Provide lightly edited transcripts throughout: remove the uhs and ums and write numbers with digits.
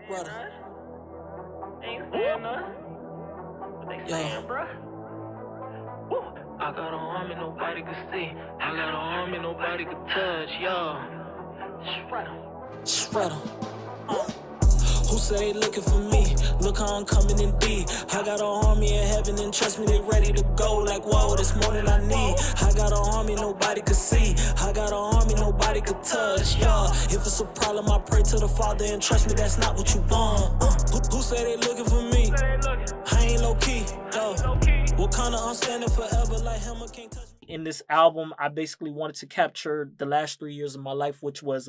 Brother, Ain't saying nothing. What they saying, yo, bruh? Woo. I got an army nobody could see. I got an army nobody could touch, yo. Shred 'em. shred 'em. Who say they looking for me? Look how I'm coming in deep. I got an army in heaven and trust me, they ready to go. Like, whoa, this more than I need. I got an army nobody could see. I got an army nobody could touch, yeah. If it's a problem, I pray to the Father and trust me, that's not what you want. Who say they looking for me? I ain't low key, yo. Wakanda, I'm standing forever like Hammer can't touch me. In this album, I basically wanted to capture the last 3 years of my life, which was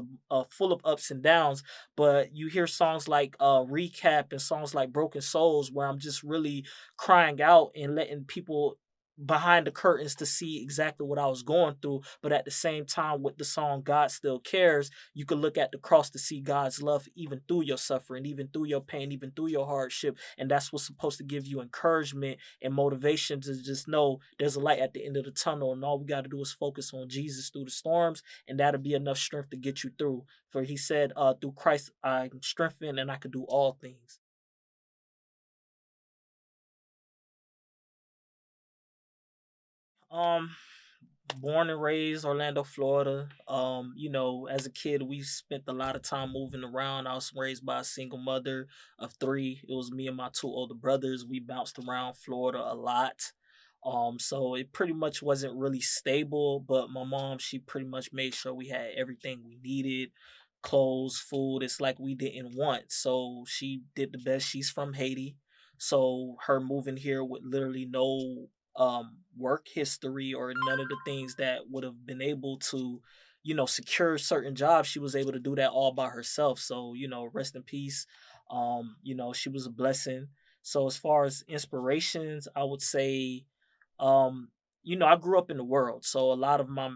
full of ups and downs. But you hear songs like Recap and songs like Broken Souls, where I'm just really crying out and letting people behind the curtains to see exactly what I was going through. But at the same time, with the song God Still Cares, you can look at the cross to see God's love even through your suffering, even through your pain, even through your hardship. And that's what's supposed to give you encouragement and motivation to just know there's a light at the end of the tunnel. And all we got to do is focus on Jesus through the storms, and that'll be enough strength to get you through. For he said, through Christ, I'm strengthened and I can do all things. Um, Born and raised Orlando, Florida. As a kid, we spent a lot of time moving around. I was raised by a single mother of three. It was me and my two older brothers. We bounced around Florida a lot. So it pretty much wasn't really stable, but my mom, she pretty much made sure we had everything we needed, clothes, food. It's like we didn't want. So she did the best. She's from Haiti. So her moving here with literally no work history or none of the things that would have been able to, secure certain jobs, she was able to do that all by herself. So, rest in peace. She was a blessing. So as far as inspirations, I would say, I grew up in the world. So a lot of my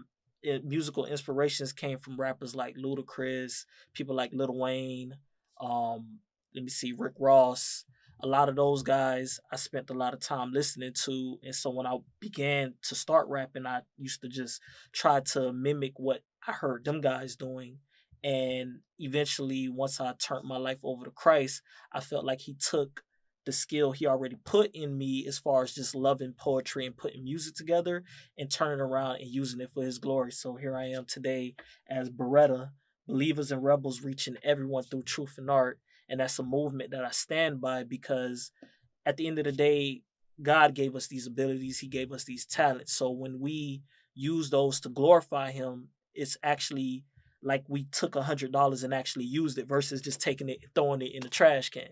musical inspirations came from rappers like Ludacris, people like Lil Wayne, let me see, Rick Ross. A lot of those guys I spent a lot of time listening to. And so when I began to start rapping, I used to just try to mimic what I heard them guys doing. And eventually, once I turned my life over to Christ, I felt like he took the skill he already put in me as far as just loving poetry and putting music together and turning around and using it for his glory. So here I am today as Barretta, Believers and Rebels, reaching everyone through truth and art. And that's a movement that I stand by because at the end of the day, God gave us these abilities, He gave us these talents. So when we use those to glorify Him, it's actually like we took $100 and actually used it versus just taking it and throwing it in the trash can.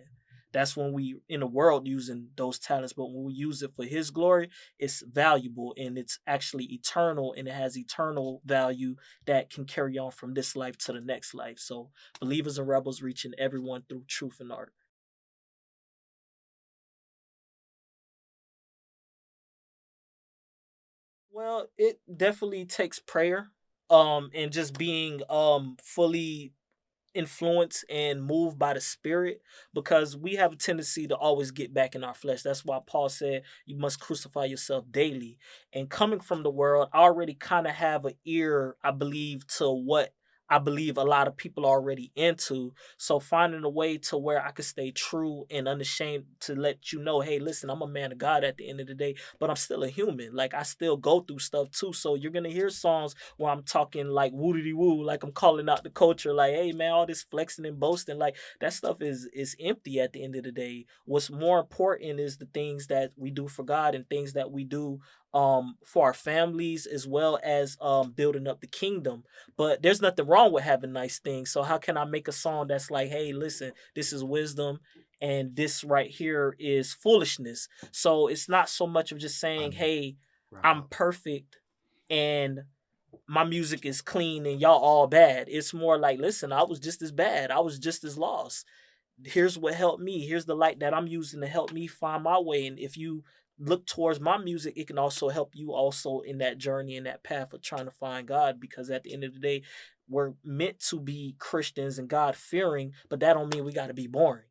That's when we in the world using those talents, but when we use it for His glory, it's valuable and it's actually eternal, and it has eternal value that can carry on from this life to the next life. So Believers and Rebels, reaching everyone through truth and art. Well, it definitely takes prayer, and just being fully influenced and moved by the Spirit, because we have a tendency to always get back in our flesh. That's why Paul said you must crucify yourself daily. And coming from the world, I already kind of have an ear, I believe, to what I believe a lot of people are already into. So finding a way to where I could stay true and unashamed to let you know, hey, listen, I'm a man of God at the end of the day, but I'm still a human. Like, I still go through stuff too. So you're gonna hear songs where I'm talking like woodity woo, like I'm calling out the culture, like, hey man, all this flexing and boasting, like that stuff is empty at the end of the day. What's more important is the things that we do for God and things that we do for our families, as well as building up the kingdom. But there's nothing wrong with having nice things. So how can I make a song that's like, hey, listen, this is wisdom and this right here is foolishness. So it's not so much of just saying, hey, I'm perfect and my music is clean and y'all all bad. It's more like, listen, I was just as bad. I was just as lost. Here's what helped me. Here's the light that I'm using to help me find my way. And if you look towards my music, it can also help you also in that journey, in that path of trying to find God. Because at the end of the day, we're meant to be Christians and God fearing, but that don't mean we got to be boring.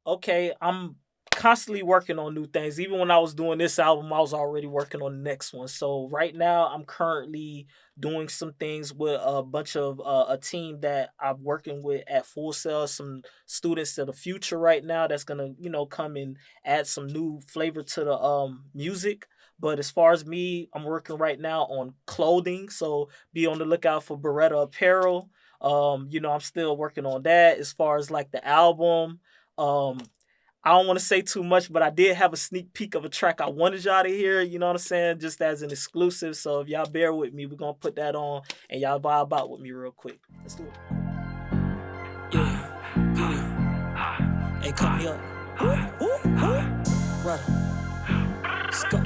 Okay, I'm constantly working on new things. Even when I was doing this album, I was already working on the next one. So right now, I'm currently doing some things with a bunch of a team that I'm working with at Full Sail. Some students to the future right now that's gonna come and add some new flavor to the music. But as far as me, I'm working right now on clothing. So be on the lookout for Barretta Apparel. I'm still working on that. As far as like the album, um, I don't want to say too much, but I did have a sneak peek of a track I wanted y'all to hear, you know what I'm saying? Just as an exclusive. So if y'all bear with me, we're going to put that on and y'all vibe out with me real quick. Let's do it. Yeah. Hey, cut me up. Right. Let's go.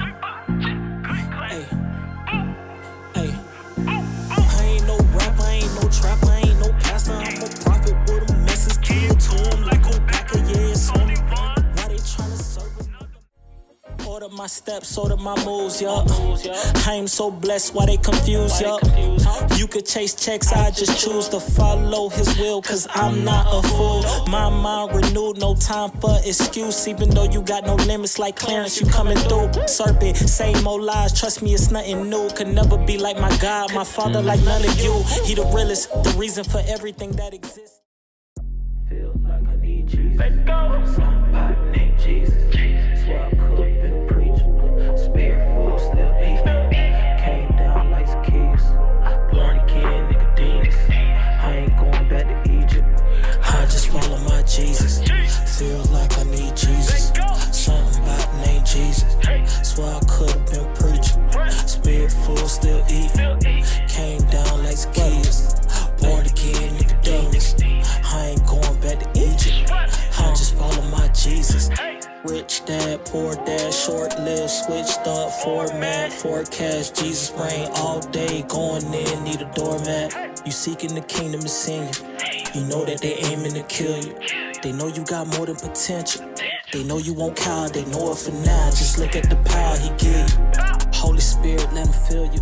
Hey. I ain't no rapper, I ain't no trapper, I ain't no pastor. I'm a prophet with a message. Kill to him like Obaka, yeah, it's on me. Why they tryna serve another? Order my steps, order my moves, yup. I am so blessed, why they confused, yup. You could chase checks, I just choose to follow his will, cause I'm not a fool. My mind renewed, no time for excuse. Even though you got no limits like Clarence, you coming through. Serpent, same old lies, trust me, it's nothing new. Could never be like my God, my father like none of you. He the realest, the reason for everything that exists. Feel like I need Jesus. Let's go. Somebody named Jesus. So I could have been a preacher. Spirit full, still eating. Came down like keys. Born again, Nicodemus. I ain't going back to Egypt. I just follow my Jesus. Feel like I need Jesus. Something about named Jesus. So I could have been preacher. Spirit full, still eating. Came down like keys. Born again, Nicodemus. I ain't going back to Egypt. I just follow my Jesus. Rich dad, poor dad, short lived, switched up format, forecast. Jesus reign all day, going in, need a doormat. You seeking the kingdom, it's in you. You know that they aiming to kill you. They know you got more than potential. They know you won't cow, they know it for now. Just look at the power he give you. Holy Spirit, let him fill you.